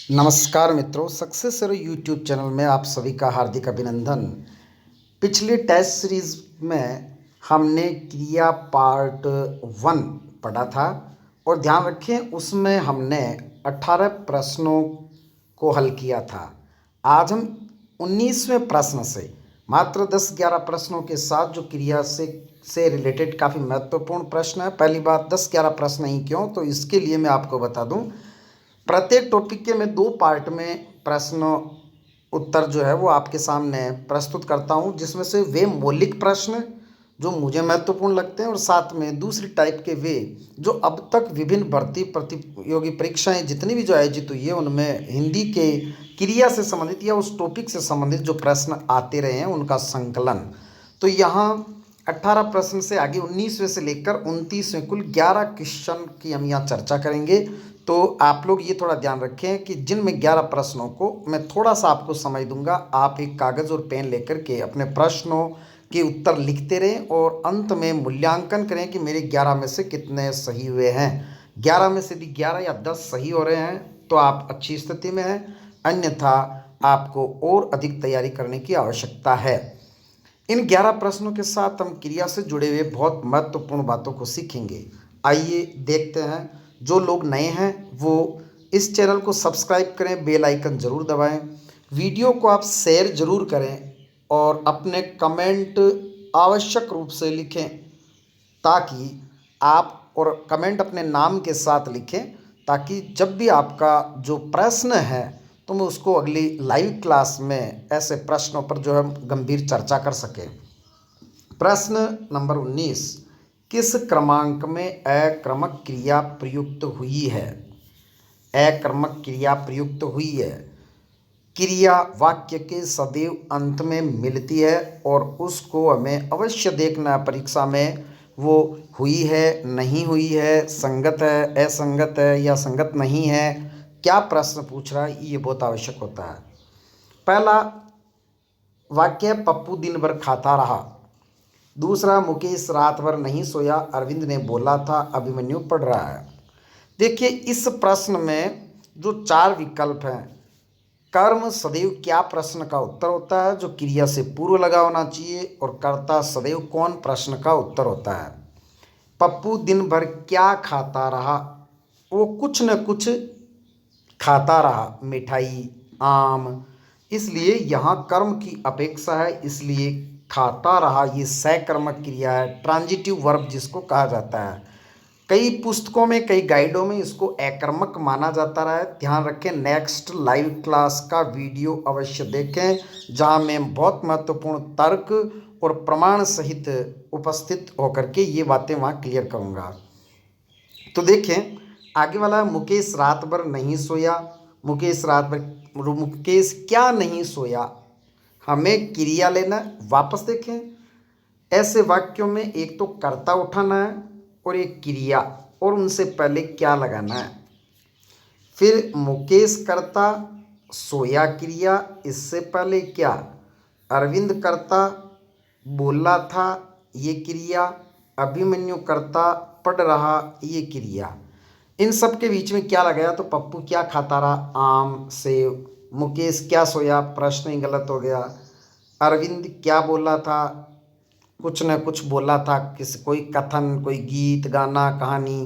नमस्कार मित्रों, success sir YouTube channel में आप सभी का हार्दिक अभिनंदन। पिछली टेस्ट सीरीज में हमने क्रिया पार्ट 1 पढ़ा था और ध्यान रखें उसमें हमने 18 प्रश्नों को हल किया था। आज हम 19वें प्रश्न से मात्र 10-11 प्रश्नों के साथ जो क्रिया से रिलेटेड काफ़ी महत्वपूर्ण प्रश्न है। पहली बात 10-11 प्रश्न ही क्यों, तो इसके लिए मैं आपको बता दूं, प्रत्येक टॉपिक के मैं 2 पार्ट में प्रश्न उत्तर जो है वो आपके सामने प्रस्तुत करता हूँ, जिसमें से वे मौलिक प्रश्न जो मुझे महत्वपूर्ण लगते हैं और साथ में दूसरी टाइप के वे जो अब तक विभिन्न भर्ती प्रतियोगी परीक्षाएं जितनी भी जो आयोजित हुई है उनमें हिंदी के क्रिया से संबंधित या उस टॉपिक से संबंधित जो प्रश्न आते रहे हैं उनका संकलन। तो यहाँ 18 प्रश्न से आगे 19वें से लेकर 29वें कुल 11 क्वेश्चन की हम यहाँ चर्चा करेंगे। तो आप लोग ये थोड़ा ध्यान रखें कि जिनमें 11 प्रश्नों को मैं थोड़ा सा आपको समय दूंगा, आप एक कागज़ और पेन लेकर के अपने प्रश्नों के उत्तर लिखते रहें और अंत में मूल्यांकन करें कि मेरे 11 में से कितने सही हुए हैं। 11 में से यदि 11 या 10 सही हो रहे हैं तो आप अच्छी स्थिति में हैं, अन्यथा आपको और अधिक तैयारी करने की आवश्यकता है। इन 11 प्रश्नों के साथ हम क्रिया से जुड़े हुए बहुत महत्वपूर्ण बातों को सीखेंगे। आइए देखते हैं। जो लोग नए हैं वो इस चैनल को सब्सक्राइब करें, बेल आइकन ज़रूर दबाएं, वीडियो को आप शेयर ज़रूर करें और अपने कमेंट आवश्यक रूप से लिखें, ताकि आप और कमेंट अपने नाम के साथ लिखें, ताकि जब भी आपका जो प्रश्न है तो मैं उसको अगली लाइव क्लास में ऐसे प्रश्नों पर जो है गंभीर चर्चा कर सकें। प्रश्न नंबर 19, किस क्रमांक में अक्रमक क्रिया प्रयुक्त हुई है? अक्रमक क्रिया प्रयुक्त हुई है। क्रिया वाक्य के सदैव अंत में मिलती है और उसको हमें अवश्य देखना है परीक्षा में, वो हुई है, नहीं हुई है, संगत है, असंगत है या संगत नहीं है, क्या प्रश्न पूछ रहा है, ये बहुत आवश्यक होता है। पहला वाक्य, पप्पू दिन भर खाता रहा। दूसरा, मुकेश रात भर नहीं सोया, अरविंद ने बोला था, अभिमन्यु पढ़ रहा है। देखिए इस प्रश्न में जो 4 विकल्प हैं, कर्म सदैव क्या प्रश्न का उत्तर होता है जो क्रिया से पूर्व लगा होना चाहिए, और कर्ता सदैव कौन प्रश्न का उत्तर होता है। पप्पू दिन भर क्या खाता रहा, वो कुछ न कुछ खाता रहा, मिठाई, आम, इसलिए यहाँ कर्म की अपेक्षा है, इसलिए खाता रहा ये सकर्मक क्रिया है, ट्रांजिटिव वर्ब जिसको कहा जाता है। कई पुस्तकों में, कई गाइडों में इसको अकर्मक माना जाता रहा है। ध्यान रखें, नेक्स्ट लाइव क्लास का वीडियो अवश्य देखें, जहां मैं बहुत महत्वपूर्ण तर्क और प्रमाण सहित उपस्थित होकर के ये बातें वहां क्लियर करूंगा। तो देखें आगे वाला, मुकेश रात भर नहीं सोया। मुकेश रात भर, मुकेश क्या नहीं सोया, हमें क्रिया लेना है। वापस देखें, ऐसे वाक्यों में एक तो कर्ता उठाना है और एक क्रिया, और उनसे पहले क्या लगाना है। फिर मुकेश कर्ता, सोया क्रिया, इससे पहले क्या, अरविंद कर्ता, बोला था ये क्रिया, अभिमन्यु कर्ता, पढ़ रहा ये क्रिया। इन सब के बीच में क्या लगाया, तो पप्पू क्या खाता रहा, आम, सेब। मुकेश क्या सोया, प्रश्न ही गलत हो गया। अरविंद क्या बोला था, कुछ न कुछ बोला था, किसी कोई कथन, कोई गीत, गाना, कहानी,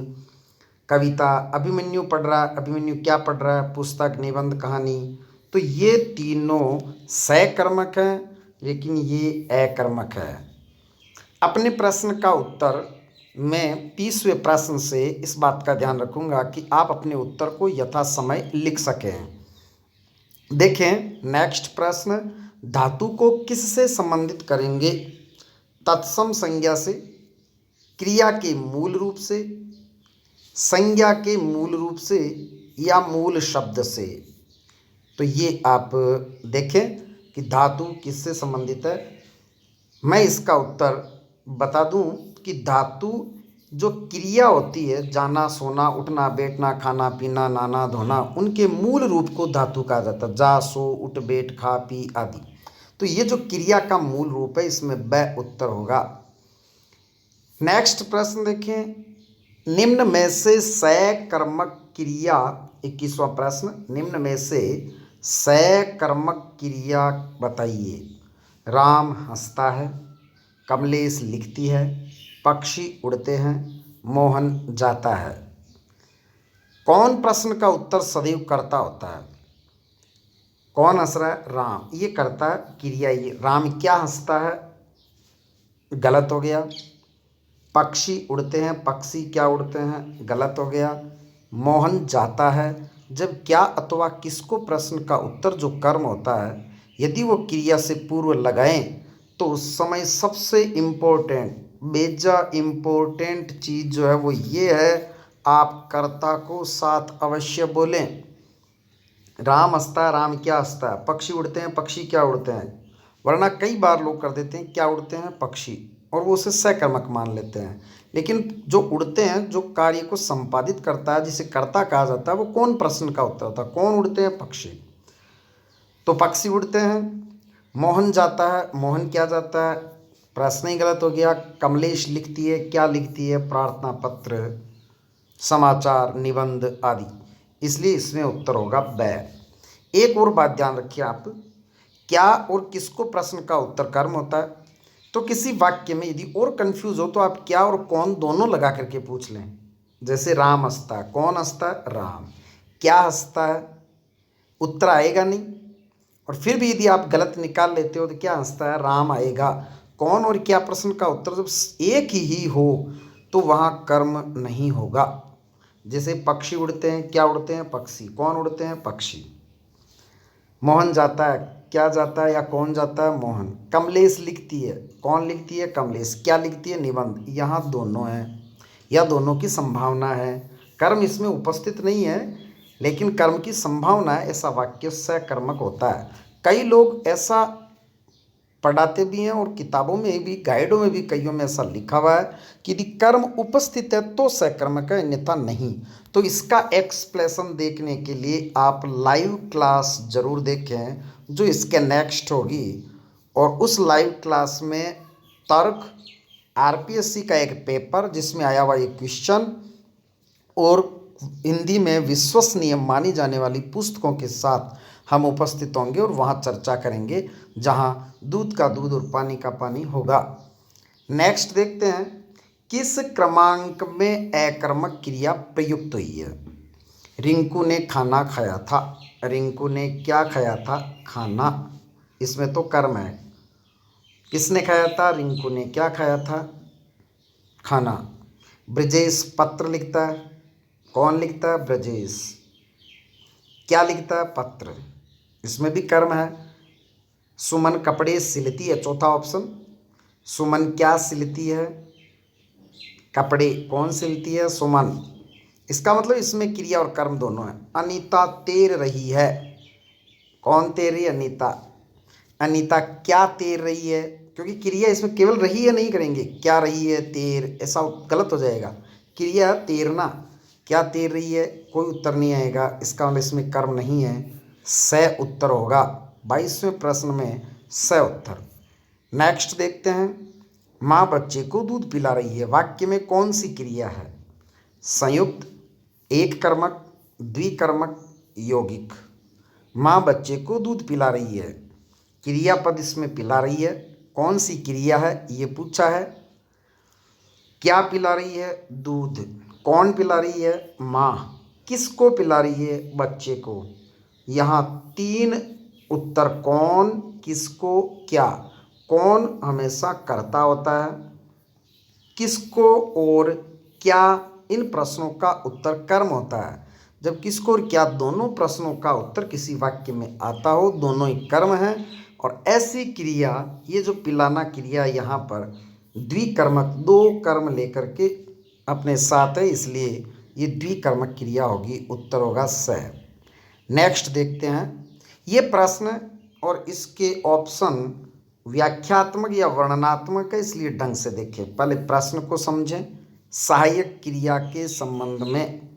कविता। अभिमन्यु पढ़ रहा, अभिमन्यु क्या पढ़ रहा है, पुस्तक, निबंध, कहानी। तो ये तीनों सकर्मक हैं, लेकिन ये अकर्मक है। अपने प्रश्न का उत्तर मैं 30वें प्रश्न से इस बात का ध्यान रखूंगा कि आप अपने उत्तर को यथा समय लिख सकें। देखें नेक्स्ट प्रश्न, धातु को किससे संबंधित करेंगे? तत्सम संज्ञा से, क्रिया के मूल रूप से, संज्ञा के मूल रूप से, या मूल शब्द से। तो ये आप देखें कि धातु किससे संबंधित है। मैं इसका उत्तर बता दूं कि धातु जो क्रिया होती है, जाना, सोना, उठना, बैठना, खाना, पीना, नहाना, धोना, उनके मूल रूप को धातु कहा जाता है। जा, सो, उठ, बैठ, खा, पी आदि। तो ये जो क्रिया का मूल रूप है, इसमें ब उत्तर होगा। नेक्स्ट प्रश्न देखें, निम्न में से सकर्मक क्रिया 21वां प्रश्न, निम्न में से सकर्मक क्रिया बताइए। राम हंसता है, कमलेश लिखती है, पक्षी उड़ते हैं, मोहन जाता है। कौन प्रश्न का उत्तर सदैव कर्ता होता है? कौन हंस रहा है? राम। ये कर्ता क्रिया, ये राम क्या हंसता है, गलत हो गया। पक्षी उड़ते हैं, पक्षी क्या उड़ते हैं, गलत हो गया। मोहन जाता है, जब क्या अथवा किसको प्रश्न का उत्तर जो कर्म होता है यदि वो क्रिया से पूर्व लगाएं तो उस समय सबसे इम्पोर्टेंट चीज़ जो है वो ये है, आप कर्ता को साथ अवश्य बोलें। राम हंसता है, राम क्या हंसता है, पक्षी उड़ते हैं, पक्षी क्या उड़ते हैं। वरना कई बार लोग कर देते हैं क्या उड़ते हैं, पक्षी, और वो उसे सकर्मक मान लेते हैं। लेकिन जो उड़ते हैं, जो कार्य को संपादित करता है, जिसे कर्ता कहा जाता है, वो कौन प्रश्न का उत्तर होता है? कौन उड़ते हैं? पक्षी। तो पक्षी उड़ते हैं। मोहन जाता है, मोहन क्या जाता है, प्रश्न ही गलत हो गया। कमलेश लिखती है, क्या लिखती है, प्रार्थना पत्र, समाचार, निबंध आदि। इसलिए इसमें उत्तर होगा बै। एक और बात ध्यान रखिए आप, क्या और किसको प्रश्न का उत्तर कर्म होता है। तो किसी वाक्य में यदि और कंफ्यूज हो तो आप क्या और कौन दोनों लगा करके पूछ लें। जैसे राम हंसता है, कौन हंसता है, राम। क्या हंसता है, उत्तर आएगा नहीं। और फिर भी यदि आप गलत निकाल लेते हो तो क्या हंसता है, राम आएगा। कौन और क्या प्रश्न का उत्तर जब एक ही हो तो वहाँ कर्म नहीं होगा। जैसे पक्षी उड़ते हैं, क्या उड़ते हैं, पक्षी। कौन उड़ते हैं, पक्षी। मोहन जाता है, क्या जाता है या कौन जाता है, मोहन। कमलेश लिखती है, कौन लिखती है, कमलेश। क्या लिखती है, निबंध। यहाँ दोनों हैं या दोनों की संभावना है। कर्म इसमें उपस्थित नहीं है लेकिन कर्म की संभावना है, ऐसा वाक्य सकर्मक होता है। कई लोग ऐसा पढ़ाते भी हैं और किताबों में भी, गाइडों में भी कईयों में ऐसा लिखा हुआ है कि यदि कर्म उपस्थित है तो सकर्मक है, अन्यथा नहीं। तो इसका एक्सप्लेनेशन देखने के लिए आप लाइव क्लास जरूर देखें जो इसके नेक्स्ट होगी। और उस लाइव क्लास में तर्क, आरपीएससी का एक पेपर जिसमें आया हुआ एक क्वेश्चन और हिंदी में विश्वसनीय मानी जाने वाली पुस्तकों के साथ हम उपस्थित होंगे और वहाँ चर्चा करेंगे जहाँ दूध का दूध और पानी का पानी होगा। नेक्स्ट देखते हैं, किस क्रमांक में अकर्मक क्रिया प्रयुक्त हुई है। रिंकू ने खाना खाया था, रिंकू ने क्या खाया था, खाना। इसमें तो कर्म है। किसने खाया था, रिंकू ने। क्या खाया था, खाना। ब्रजेश पत्र लिखता है, कौन लिखता है, ब्रजेश। क्या लिखता है, पत्र। इसमें भी कर्म है। सुमन कपड़े सिलती है, चौथा ऑप्शन। सुमन क्या सिलती है, कपड़े। कौन सिलती है, सुमन। इसका मतलब इसमें क्रिया और कर्म दोनों है। अनीता तैर रही है, कौन तैर रही है, अनीता। अनीता क्या तैर रही है, क्योंकि क्रिया इसमें केवल रही है नहीं करेंगे, क्या रही है, तैर, ऐसा गलत हो जाएगा। क्रिया तैरना, क्या तैर रही है, कोई उत्तर नहीं आएगा। इसका मतलब इसमें कर्म नहीं है, स उत्तर होगा। 22वें प्रश्न में स उत्तर। नेक्स्ट देखते हैं, माँ बच्चे को दूध पिला रही है, वाक्य में कौन सी क्रिया है। संयुक्त, एक कर्मक, द्विकर्मक, यौगिक। माँ बच्चे को दूध पिला रही है, क्रियापद इसमें पिला रही है। कौन सी क्रिया है ये पूछा है। क्या पिला रही है, दूध। कौन पिला रही है, माँ। किसको पिला रही है, बच्चे को। यहाँ 3 उत्तर, कौन, किसको, क्या। कौन हमेशा कर्ता होता है, किसको और क्या इन प्रश्नों का उत्तर कर्म होता है। जब किसको और क्या दोनों प्रश्नों का उत्तर किसी वाक्य में आता हो, दोनों ही कर्म हैं। और ऐसी क्रिया, ये जो पिलाना क्रिया यहाँ पर द्विकर्मक, 2 कर्म लेकर के अपने साथ है, इसलिए ये द्विकर्मक क्रिया होगी, उत्तर होगा स। नेक्स्ट देखते हैं, ये प्रश्न और इसके ऑप्शन व्याख्यात्मक या वर्णनात्मक है, इसलिए ढंग से देखें। पहले प्रश्न को समझें। सहायक क्रिया के संबंध में,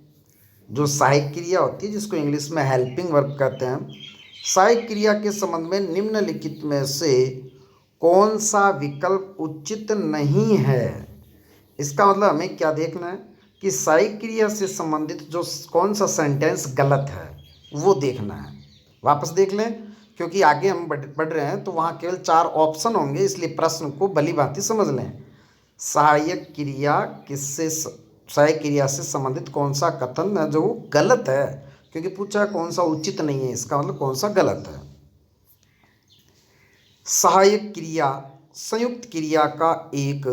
जो सहायक क्रिया होती है जिसको इंग्लिश में हेल्पिंग वर्ब कहते हैं, सहायक क्रिया के संबंध में निम्नलिखित में से कौन सा विकल्प उचित नहीं है। इसका मतलब हमें क्या देखना है, कि सहायक क्रिया से संबंधित जो कौन सा सेंटेंस गलत है वो देखना है। वापस देख लें, क्योंकि आगे हम बढ़ रहे हैं तो वहाँ केवल 4 ऑप्शन होंगे, इसलिए प्रश्न को भली भांति समझ लें। सहायक क्रिया सहायक क्रिया से संबंधित कौन सा कथन है जो गलत है, क्योंकि पूछा कौन सा उचित नहीं है, इसका मतलब कौन सा गलत है। सहायक क्रिया संयुक्त क्रिया का एक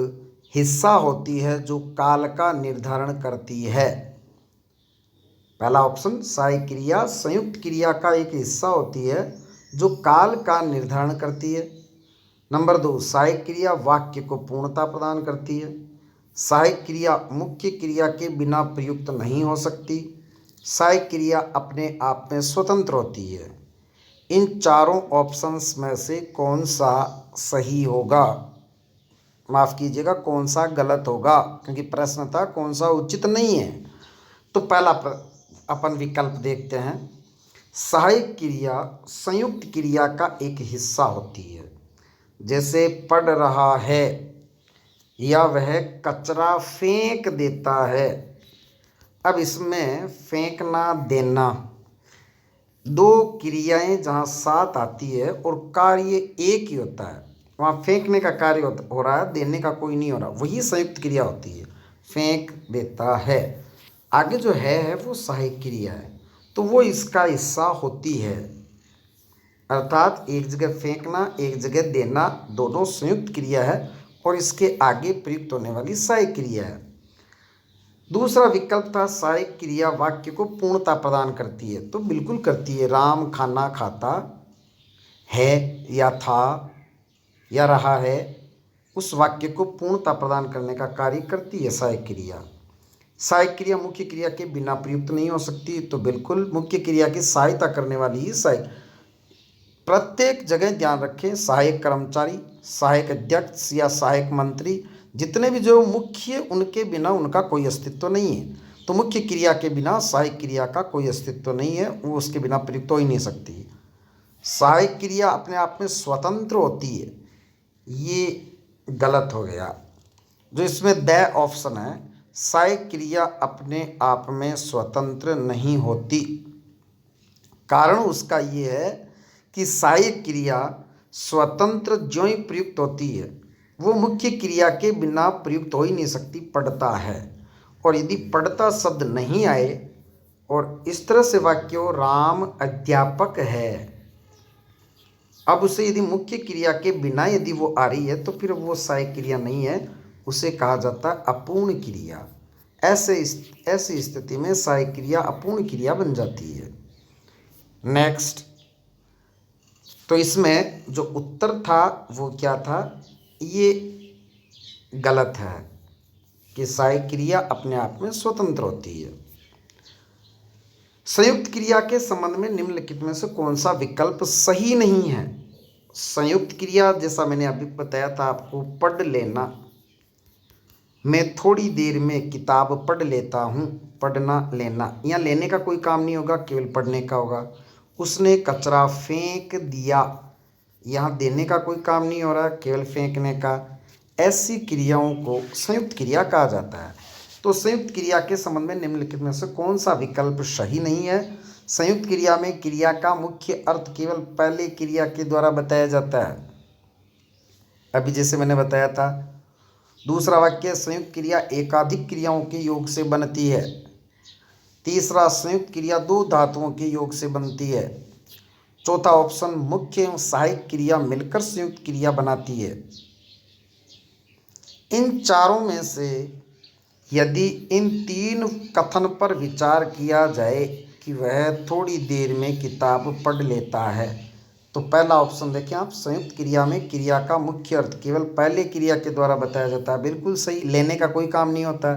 हिस्सा होती है जो काल का निर्धारण करती है। पहला ऑप्शन, सहायक क्रिया संयुक्त क्रिया का एक हिस्सा होती है जो काल का निर्धारण करती है। नंबर 2, सहायक क्रिया वाक्य को पूर्णता प्रदान करती है। सहायक क्रिया मुख्य क्रिया के बिना प्रयुक्त नहीं हो सकती। सहायक क्रिया अपने आप में स्वतंत्र होती है। इन चारों ऑप्शंस में से कौन सा सही होगा, माफ़ कीजिएगा कौन सा गलत होगा, क्योंकि प्रश्न था कौन सा उचित नहीं है। तो पहला अपन विकल्प देखते हैं। सहायक क्रिया संयुक्त क्रिया का एक हिस्सा होती है, जैसे पढ़ रहा है या वह कचरा फेंक देता है। अब इसमें फेंकना देना दो क्रियाएं जहाँ साथ आती है और कार्य एक ही होता है, वहाँ फेंकने का कार्य हो रहा है, देने का कोई नहीं हो रहा, वही संयुक्त क्रिया होती है, फेंक देता है। आगे जो है वो सहायक क्रिया है, तो वो इसका हिस्सा होती है, अर्थात एक जगह फेंकना एक जगह देना दोनों संयुक्त क्रिया है और इसके आगे प्रयुक्त होने वाली सहायक क्रिया है। दूसरा विकल्प था सहायक क्रिया वाक्य को पूर्णता प्रदान करती है, तो बिल्कुल करती है। राम खाना खाता है या था या रहा है, उस वाक्य को पूर्णता प्रदान करने का कार्य करती है सहायक क्रिया। सहायक क्रिया मुख्य क्रिया के बिना प्रयुक्त नहीं हो सकती, तो बिल्कुल मुख्य क्रिया की सहायता करने वाली ही सहायक। प्रत्येक जगह ध्यान रखें, सहायक कर्मचारी, सहायक अध्यक्ष या सहायक मंत्री, जितने भी जो मुख्य, उनके बिना उनका कोई अस्तित्व नहीं है। तो मुख्य क्रिया के बिना सहायक क्रिया का कोई अस्तित्व नहीं है, वो उसके बिना प्रयुक्त हो ही नहीं सकती। सहायक क्रिया अपने आप में स्वतंत्र होती है, ये गलत हो गया। जो इसमें द ऑप्शन है, सहायक क्रिया अपने आप में स्वतंत्र नहीं होती। कारण उसका ये है कि सहायक क्रिया स्वतंत्र ज्यों ही प्रयुक्त होती है, वो मुख्य क्रिया के बिना प्रयुक्त हो ही नहीं सकती, पढ़ता है। और यदि पढ़ता शब्द नहीं आए और इस तरह से वाक्य हो राम अध्यापक है, अब उसे यदि मुख्य क्रिया के बिना यदि वो आ रही है तो फिर वो सहायक क्रिया नहीं है, उसे कहा जाता है अपूर्ण क्रिया। ऐसी स्थिति में सहायक क्रिया अपूर्ण क्रिया बन जाती है। नेक्स्ट, तो इसमें जो उत्तर था वो क्या था, ये गलत है कि सहायक क्रिया अपने आप में स्वतंत्र होती है। संयुक्त क्रिया के संबंध में निम्नलिखित में से कौन सा विकल्प सही नहीं है। संयुक्त क्रिया जैसा मैंने अभी बताया था आपको, पढ़ लेना, मैं थोड़ी देर में किताब पढ़ लेता हूँ, पढ़ना लेना, यहाँ लेने का कोई काम नहीं होगा, केवल पढ़ने का होगा। उसने कचरा फेंक दिया, यहाँ देने का कोई काम नहीं हो रहा, केवल फेंकने का। ऐसी क्रियाओं को संयुक्त क्रिया कहा जाता है। तो संयुक्त क्रिया के संबंध में निम्नलिखित में से कौन सा विकल्प सही नहीं है। संयुक्त क्रिया में क्रिया का मुख्य अर्थ केवल पहले क्रिया के द्वारा बताया जाता है, अभी जैसे मैंने बताया था। दूसरा वाक्य, संयुक्त क्रिया एकाधिक क्रियाओं के योग से बनती है। तीसरा, संयुक्त क्रिया दो धातुओं के योग से बनती है। चौथा ऑप्शन, मुख्य एवं सहायक क्रिया मिलकर संयुक्त क्रिया बनाती है। इन चारों में से यदि इन तीन कथन पर विचार किया जाए कि वह थोड़ी देर में किताब पढ़ लेता है, तो पहला ऑप्शन देखें आप, संयुक्त क्रिया में क्रिया का मुख्य अर्थ केवल पहले क्रिया के द्वारा बताया जाता है, बिल्कुल सही, लेने का कोई काम नहीं होता।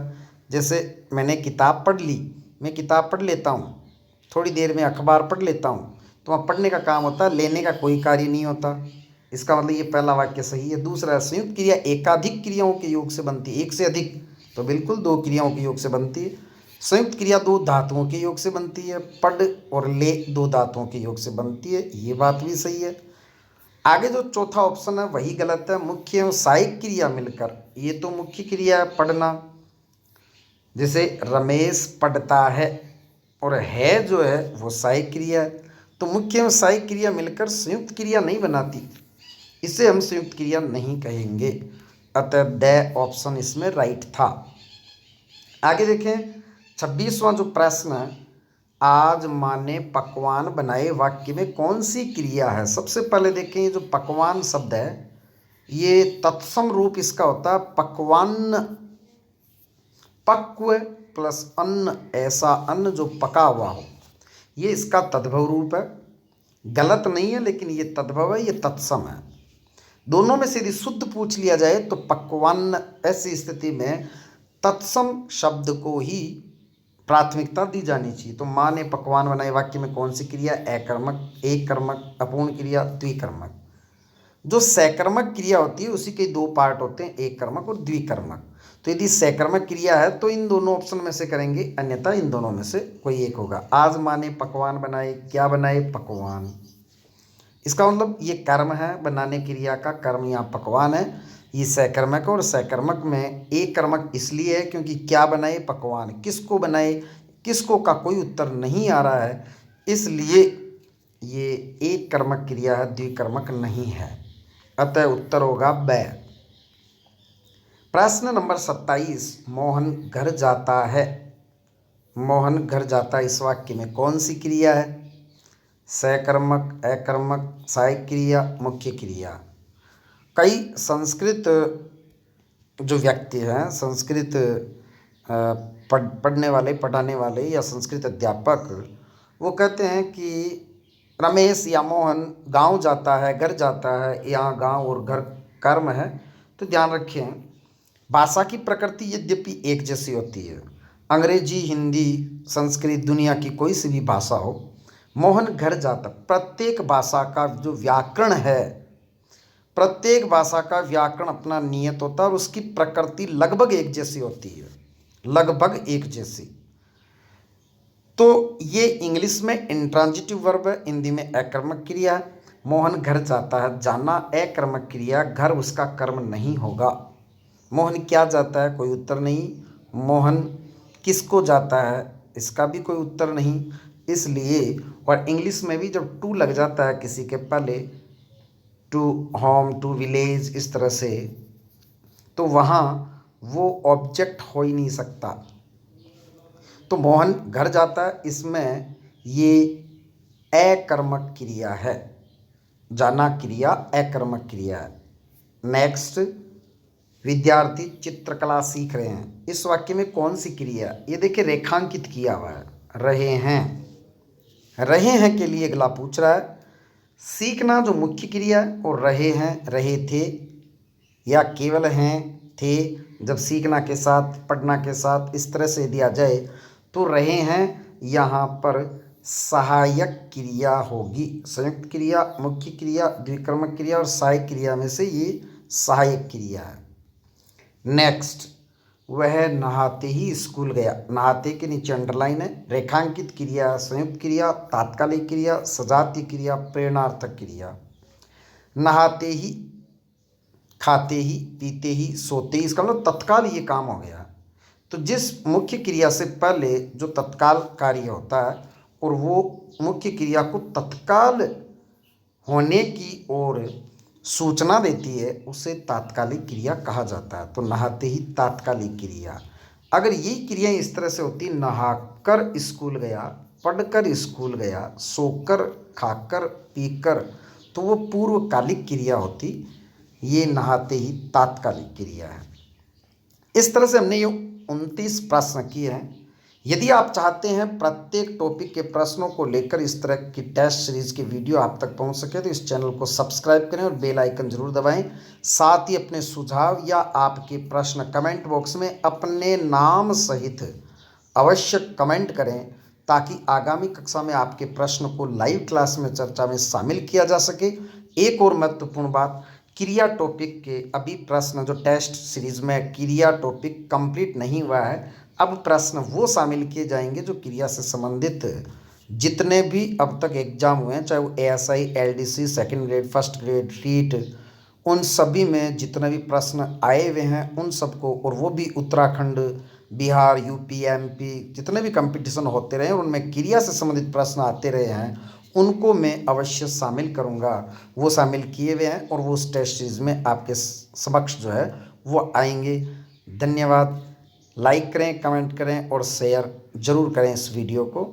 जैसे मैंने किताब पढ़ ली, मैं किताब पढ़ लेता हूँ, थोड़ी देर में अखबार पढ़ लेता हूँ, तो वहाँ पढ़ने का काम होता है, लेने का कोई कार्य नहीं होता। इसका मतलब ये पहला वाक्य सही है। दूसरा, संयुक्त क्रिया एकाधिक क्रियाओं के योग से बनती है, एक से अधिक, तो बिल्कुल दो क्रियाओं के योग से बनती है। संयुक्त क्रिया दो धातुओं के योग से बनती है, पढ़ और ले दो धातुओं के योग से बनती है, ये बात भी सही है। आगे जो चौथा ऑप्शन है वही गलत है, मुख्य एवं सहायक क्रिया मिलकर, ये तो मुख्य क्रिया है पढ़ना, जैसे रमेश पढ़ता है, और है जो है वो सहायक क्रिया है। तो मुख्य एवं सहायक क्रिया मिलकर संयुक्त क्रिया नहीं बनाती, इसे हम संयुक्त क्रिया नहीं कहेंगे। अतः ड ऑप्शन इसमें राइट था। आगे देखें 26वां जो प्रश्न है, आज माँ ने पकवान बनाए वाक्य में कौन सी क्रिया है। सबसे पहले देखें ये जो पकवान शब्द है ये तत्सम रूप इसका होता है पकवान, पक्व प्लस अन्न, ऐसा अन्न जो पका हुआ हो, ये इसका तद्भव रूप है। गलत नहीं है लेकिन ये तद्भव है, ये तत्सम है। दोनों में से यदि शुद्ध पूछ लिया जाए तो पकवान, ऐसी स्थिति में तत्सम शब्द को ही प्राथमिकता दी जानी चाहिए। तो माँ ने पकवान बनाए वाक्य में कौन सी क्रिया, अकर्मक, एक कर्मक, अपूर्ण क्रिया, द्विकर्मक। जो सकर्मक क्रिया होती है उसी के दो पार्ट होते हैं, एक कर्मक और द्विकर्मक। तो यदि सकर्मक क्रिया है तो इन दोनों ऑप्शन में से करेंगे, अन्यथा इन दोनों में से कोई एक होगा। आज माँ ने पकवान बनाए, क्या बनाए, पकवान। इसका मतलब ये कर्म है, बनाने क्रिया का कर्म यहाँ पकवान है, ये सकर्मक है। और सकर्मक में एक कर्मक इसलिए है क्योंकि क्या बनाए, पकवान। किसको बनाए, किसको का कोई उत्तर नहीं आ रहा है, इसलिए ये एक कर्मक क्रिया है, द्विकर्मक नहीं है। अतः उत्तर होगा ब। प्रश्न नंबर 27, मोहन घर जाता है। मोहन घर जाता है इस वाक्य में कौन सी क्रिया है, सकर्मक, अकर्मक, सहायक क्रिया, मुख्य क्रिया। कई संस्कृत जो व्यक्ति हैं, संस्कृत पढ़ने वाले, पढ़ाने वाले या संस्कृत अध्यापक, वो कहते हैं कि रमेश या मोहन गांव जाता है, घर जाता है। यहाँ गांव और घर कर्म है। तो ध्यान रखें, भाषा की प्रकृति यद्यपि एक जैसी होती है, अंग्रेजी, हिंदी, संस्कृत, दुनिया की कोई सी भी भाषा हो, मोहन घर जाता, प्रत्येक भाषा का जो व्याकरण है, प्रत्येक भाषा का व्याकरण अपना नियत होता है और उसकी प्रकृति लगभग एक जैसी होती है, लगभग एक जैसी। तो ये इंग्लिश में इंट्रांजिटिव वर्ब है, हिंदी में अकर्मक क्रिया है। मोहन घर जाता है, जाना अकर्मक क्रिया, घर उसका कर्म नहीं होगा। मोहन क्या जाता है, कोई उत्तर नहीं। मोहन किसको जाता है, इसका भी कोई उत्तर नहीं। इसलिए, और इंग्लिश में भी जब टू लग जाता है किसी के पहले, टू होम, टू विलेज, इस तरह से, तो वहाँ वो ऑब्जेक्ट हो ही नहीं सकता। तो मोहन घर जाता है, इसमें ये अकर्मक क्रिया है, जाना क्रिया अकर्मक क्रिया है। नेक्स्ट, विद्यार्थी चित्रकला सीख रहे हैं, इस वाक्य में कौन सी क्रिया, ये देखिए रेखांकित किया हुआ है, रहे हैं। रहे हैं के लिए अगला पूछ रहा है, सीखना जो मुख्य क्रिया है और रहे हैं, रहे थे या केवल हैं, थे, जब सीखना के साथ, पढ़ना के साथ इस तरह से दिया जाए तो रहे हैं यहाँ पर सहायक क्रिया होगी। संयुक्त क्रिया, मुख्य क्रिया, द्विकर्मक क्रिया और सहायक क्रिया में से ये सहायक क्रिया है। नेक्स्ट, वह नहाते ही स्कूल गया, नहाते के नीचे अंडरलाइन है। रेखांकित क्रिया, संयुक्त क्रिया, तात्कालिक क्रिया, सजातीय क्रिया, प्रेरणार्थक क्रिया। नहाते ही, खाते ही, पीते ही, सोते ही, इसका मतलब तत्काल ये काम हो गया। तो जिस मुख्य क्रिया से पहले जो तत्काल कार्य होता है और वो मुख्य क्रिया को तत्काल होने की ओर सूचना देती है, उसे तात्कालिक क्रिया कहा जाता है। तो नहाते ही तात्कालिक क्रिया। अगर ये क्रियाएं इस तरह से होती, नहाकर स्कूल गया, पढ़कर स्कूल गया, सोकर, खाकर, पीकर, तो वो पूर्वकालिक क्रिया होती। ये नहाते ही तात्कालिक क्रिया है। इस तरह से हमने ये 29 प्रश्न किए हैं। यदि आप चाहते हैं प्रत्येक टॉपिक के प्रश्नों को लेकर इस तरह की टेस्ट सीरीज की वीडियो आप तक पहुंच सके तो इस चैनल को सब्सक्राइब करें और बेल आइकन जरूर दबाएं। साथ ही अपने सुझाव या आपके प्रश्न कमेंट बॉक्स में अपने नाम सहित अवश्य कमेंट करें, ताकि आगामी कक्षा में आपके प्रश्न को लाइव क्लास में चर्चा में शामिल किया जा सके। एक और महत्वपूर्ण बात, क्रिया टॉपिक के अभी प्रश्न जो टेस्ट सीरीज में क्रिया टॉपिक कंप्लीट नहीं हुआ है, अब प्रश्न वो शामिल किए जाएंगे जो क्रिया से संबंधित जितने भी अब तक एग्जाम हुए हैं, चाहे वो ASI, LDC, second grade, first grade, REET, उन सभी में जितने भी प्रश्न आए हुए हैं उन सबको, और वो भी उत्तराखंड बिहार, यूपी, एमपी जितने भी कंपटीशन होते रहे और उनमें क्रिया से संबंधित प्रश्न आते रहे हैं, उनको मैं अवश्य शामिल करूँगा। वो शामिल किए हुए हैं और वो उस टेस्ट सीरीज़ में आपके समक्ष जो है वो आएंगे। धन्यवाद। लाइक करें, कमेंट करें और शेयर ज़रूर करें इस वीडियो को।